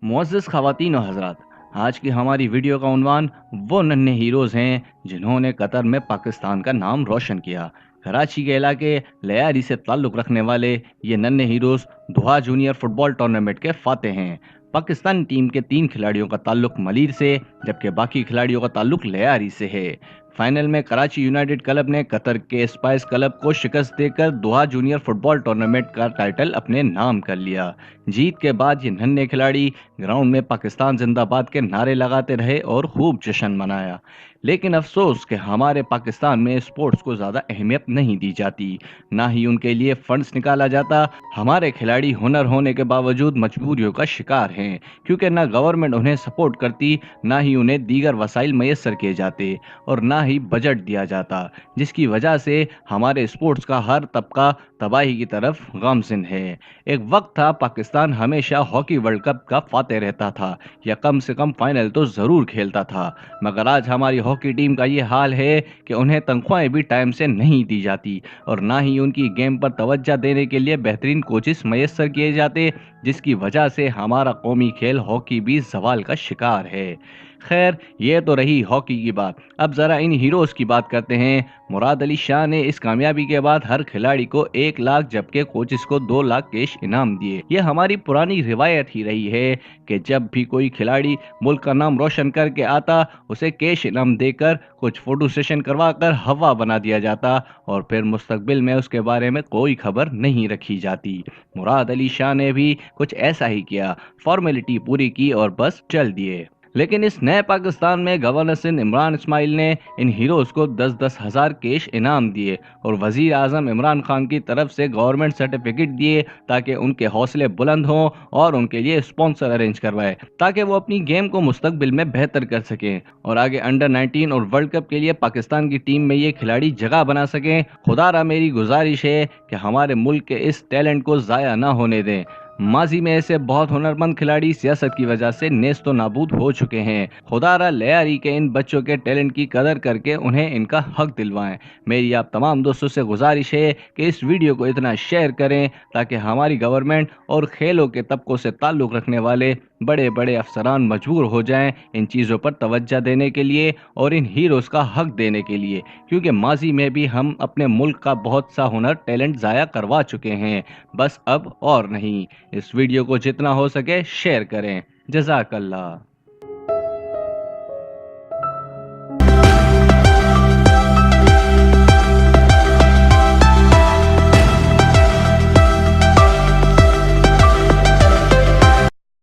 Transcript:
मुअज़्ज़िज़ ख़वातीन व हज़रात, आज की हमारी वीडियो का उन्वान वो नन्हे हीरोज़ हैं जिन्होंने कतर में पाकिस्तान का नाम रोशन किया। कराची के इलाके लियारी से ताल्लुक़ रखने वाले ये नन्हे हीरोज़ दोहा जूनियर फुटबॉल टूर्नामेंट के फ़ातेह हैं। पाकिस्तान टीम के 3 खिलाड़ियों का ताल्लुक़ मलीर से, जबकि बाकी खिलाड़ियों का ताल्लुक़ लियारी से है। फाइनल में कराची यूनाइटेड क्लब ने कतर के स्पाइस क्लब को शिकस्त देकर दोहा जूनियर फुटबॉल टूर्नामेंट का टाइटल अपने नाम कर लिया। जीत के बाद ये नन्हे खिलाड़ी ग्राउंड में पाकिस्तान जिंदाबाद के नारे लगाते रहे और खूब जश्न मनाया। लेकिन अफसोस कि हमारे पाकिस्तान में स्पोर्ट्स को ज़्यादा अहमियत नहीं दी जाती, ना ही उनके लिए फंड्स निकाला जाता। हमारे खिलाड़ी हुनर होने के बावजूद मजबूरियों का शिकार हैं, क्योंकि ना गवर्नमेंट उन्हें सपोर्ट करती, ना ही उन्हें दीगर वसाइल मैसर किए जाते और ना ही बजट दिया जाता, जिसकी वजह से हमारे स्पोर्ट्स का हर तबका तबाही की तरफ गामजिन है। एक वक्त था पाकिस्तान हमेशा हॉकी वर्ल्ड कप का फातेह रहता था, या कम से कम फाइनल तो ज़रूर खेलता था, मगर आज हमारी हॉकी टीम का ये हाल है कि उन्हें तनख्वाहें भी टाइम से नहीं दी जाती और ना ही उनकी गेम पर तवज्जो देने के लिए बेहतरीन कोचेस मैसर किए जाते, जिसकी वजह से हमारा कौमी खेल हॉकी भी जवाल का शिकार है। खैर, ये तो रही हॉकी की बात। अब ज़रा इन हीरोज़ की बात करते हैं। मुराद अली शाह ने इस कामयाबी के बाद हर खिलाड़ी को 1 लाख, जबकि कोचेस को 2 लाख कैश इनाम दिए। ये हमारी पुरानी रिवायत ही रही है कि जब भी कोई खिलाड़ी मुल्क का नाम रोशन करके आता, उसे कैश इनाम देकर कुछ फोटो सेशन करवा कर हवा बना दिया जाता और फिर मुस्तकबिल में उसके बारे में कोई खबर नहीं रखी जाती। मुराद अली शाह ने भी कुछ ऐसा ही किया, फॉर्मेलिटी पूरी की और बस चल दिए। लेकिन इस नए पाकिस्तान में गवर्नर सिंध इमरान इस्माइल ने इन हीरोज़ को 10-10 हज़ार कैश इनाम दिए और वज़ीर आज़म इमरान खान की तरफ से गवर्नमेंट सर्टिफिकेट दिए, ताकि उनके हौसले बुलंद हों और उनके लिए स्पॉन्सर अरेंज करवाए, ताकि वो अपनी गेम को मुस्तकबिल में बेहतर कर सकें और आगे अंडर 19 और वर्ल्ड कप के लिए पाकिस्तान की टीम में ये खिलाड़ी जगह बना सकें। खुदारा मेरी गुजारिश है कि हमारे मुल्क के इस टैलेंट को ज़ाया ना होने दें। माजी में ऐसे बहुत हुनरमंद खिलाड़ी सियासत की वजह से नेस्तो नाबूद हो चुके हैं। खुदारा लियारी के इन बच्चों के टैलेंट की कदर करके उन्हें इनका हक दिलवाएं। मेरी आप तमाम दोस्तों से गुजारिश है कि इस वीडियो को इतना शेयर करें ताकि हमारी गवर्नमेंट और खेलों के तबकों से ताल्लुक़ रखने वाले बड़े बड़े अफसरान मजबूर हो जाएं इन चीज़ों पर तवज्जो देने के लिए और इन हीरोज़ का हक देने के लिए, क्योंकि माजी में भी हम अपने मुल्क का बहुत सा हुनर टैलेंट ज़ाया करवा चुके हैं, बस अब और नहीं। इस वीडियो को जितना हो सके शेयर करें। जज़ाकल्लाह।